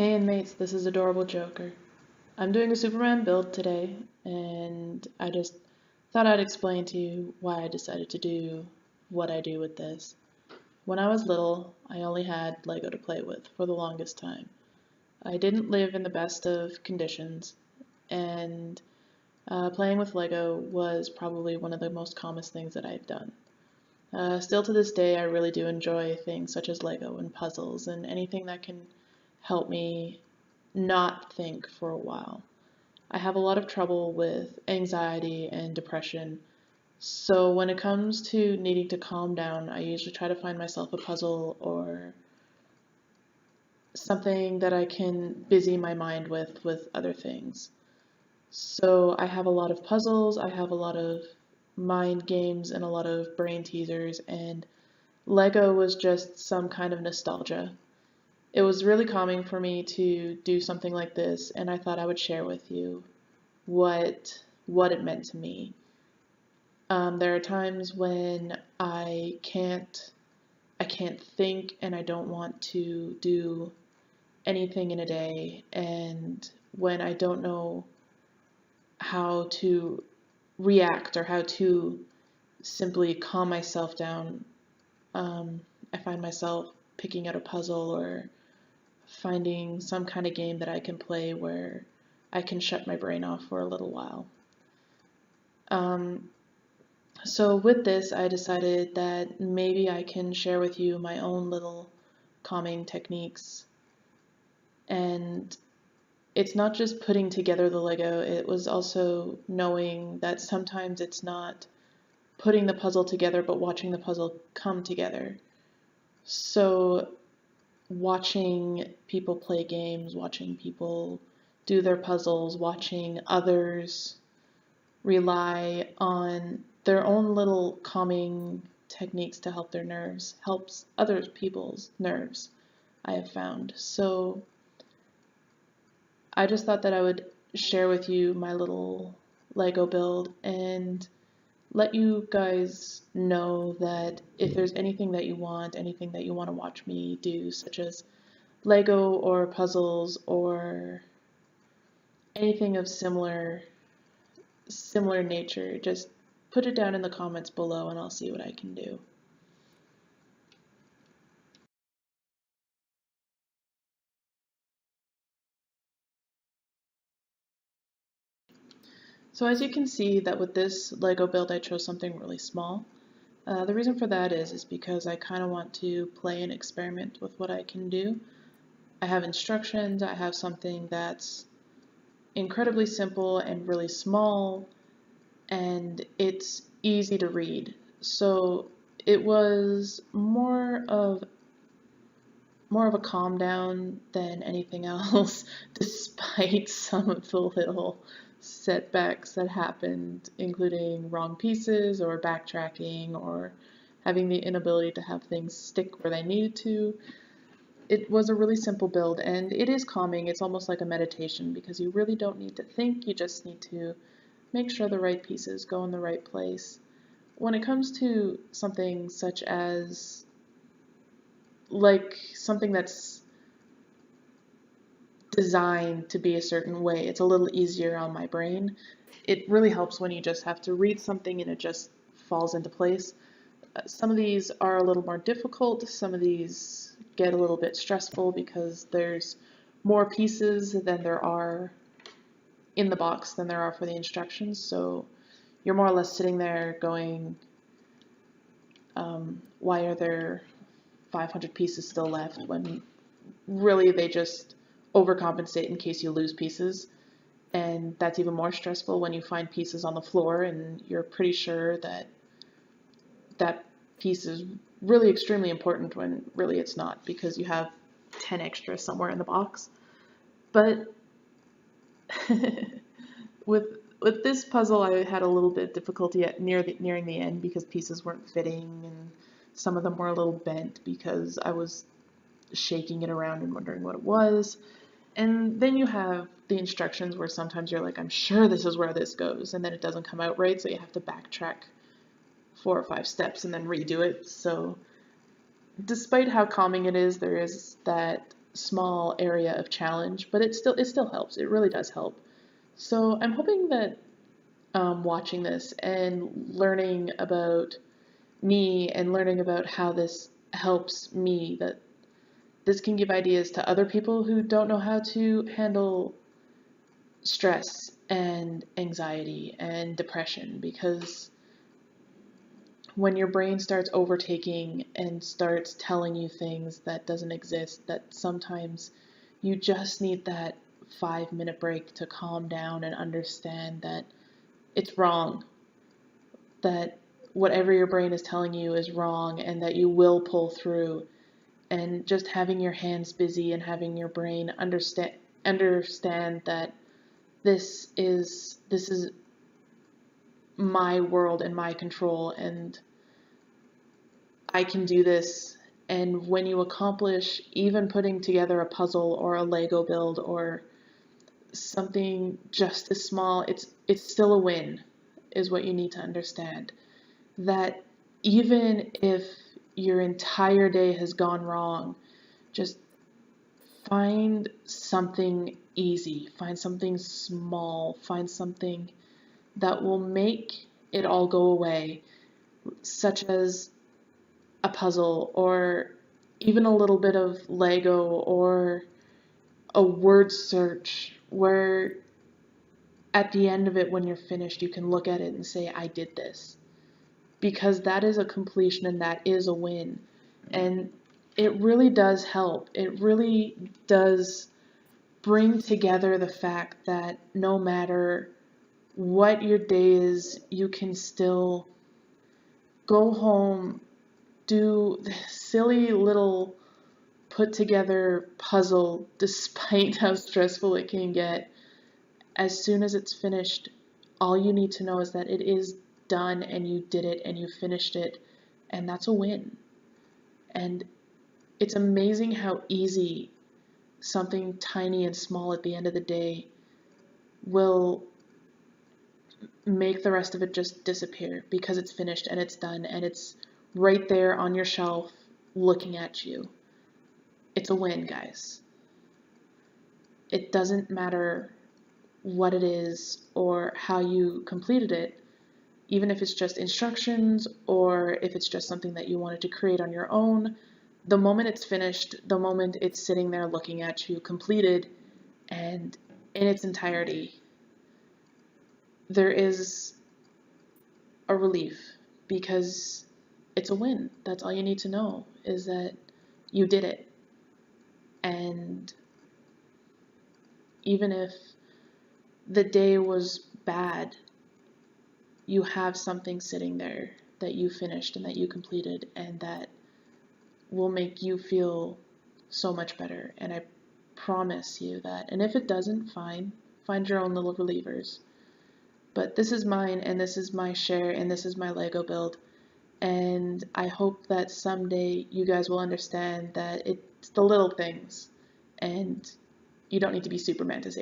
Hey inmates, this is Adorable Joker. I'm doing a Superman build today, and I just thought I'd explain to you why I decided to do what I do with this. When I was little, I only had Lego to play with for the longest time. I didn't live in the best of conditions, and playing with Lego was probably one of the most calmest things that I've done. Still to this day, I really do enjoy things such as Lego and puzzles and anything that can help me not think for a while. I have a lot of trouble with anxiety and depression, so when it comes to needing to calm down, I usually try to find myself a puzzle or something that I can busy my mind with other things. So I have a lot of puzzles, I have a lot of mind games and a lot of brain teasers, and Lego was just some kind of nostalgia. It was really calming for me to do something like this, and I thought I would share with you what it meant to me. There are times when I can't think and I don't want to do anything in a day, and when I don't know how to react or how to simply calm myself down, I find myself picking out a puzzle or finding some kind of game that I can play where I can shut my brain off for a little while. Um, so with this, I decided that maybe I can share with you my own little calming techniques. And it's not just putting together the Lego, it was also knowing that sometimes it's not putting the puzzle together, but watching the puzzle come together. So watching people play games, watching people do their puzzles, watching others rely on their own little calming techniques to help their nerves, helps other people's nerves, I have found. So I just thought that I would share with you my little Lego build and let you guys know that if there's anything that you want, anything that you want to watch me do, such as Lego or puzzles or anything of similar nature, just put it down in the comments below and I'll see what I can do. So as you can see that with this Lego build I chose something really small. The reason for that is because I kind of want to play and experiment with what I can do. I have instructions, I have something that's incredibly simple and really small, and it's easy to read. So it was more of a calm down than anything else, despite some of the little setbacks that happened, including wrong pieces or backtracking or having the inability to have things stick where they needed to. It was a really simple build and it is calming. It's almost like a meditation because you really don't need to think, you just need to make sure the right pieces go in the right place. When it comes to something such as like something that's designed to be a certain way, it's a little easier on my brain. It really helps when you just have to read something and it just falls into place. Some of these are a little more difficult, some of these get a little bit stressful because there's more pieces than there are in the box than there are for the instructions, so you're more or less sitting there going, why are there 500 pieces still left when really they just overcompensate in case you lose pieces. And that's even more stressful when you find pieces on the floor and you're pretty sure that that piece is really extremely important when really it's not because you have 10 extras somewhere in the box. But with with this puzzle, I had a little bit of difficulty nearing the end because pieces weren't fitting and some of them were a little bent because I was shaking it around and wondering what it was. And then you have the instructions where sometimes you're like, I'm sure this is where this goes, and then it doesn't come out right, so you have to backtrack 4 or 5 steps and then redo it. So despite how calming it is, there is that small area of challenge, but it still helps. It really does help. So I'm hoping that watching this and learning about me and learning about how this helps me, that this can give ideas to other people who don't know how to handle stress and anxiety and depression, because when your brain starts overtaking and starts telling you things that doesn't exist, that sometimes you just need that 5 minute break to calm down and understand that it's wrong, that whatever your brain is telling you is wrong, and that you will pull through. And just having your hands busy and having your brain understand that this is my world and my control, and I can do this. And when you accomplish even putting together a puzzle or a Lego build or something just as small, it's still a win, is what you need to understand. That even if your entire day has gone wrong, just find something easy, find something small, find something that will make it all go away, such as a puzzle or even a little bit of Lego or a word search where at the end of it, when you're finished, you can look at it and say, I did this. Because that is a completion and that is a win. And it really does help. It really does bring together the fact that no matter what your day is, you can still go home, do the silly little put together puzzle, despite how stressful it can get. As soon as it's finished, all you need to know is that it is done and you did it and you finished it, and that's a win. And it's amazing how easy something tiny and small at the end of the day will make the rest of it just disappear, because it's finished and it's done and it's right there on your shelf looking at you. It's a win, guys. It doesn't matter what it is or how you completed it, even if it's just instructions or if it's just something that you wanted to create on your own. The moment it's finished, the moment it's sitting there looking at you completed and in its entirety, there is a relief, because it's a win. That's all you need to know, is that you did it. And even if the day was bad, you have something sitting there that you finished and that you completed, and that will make you feel so much better. And I promise you that. And if it doesn't, fine. Find your own little relievers. But this is mine, and this is my share, and this is my Lego build. And I hope that someday you guys will understand that it's the little things, and you don't need to be Superman to save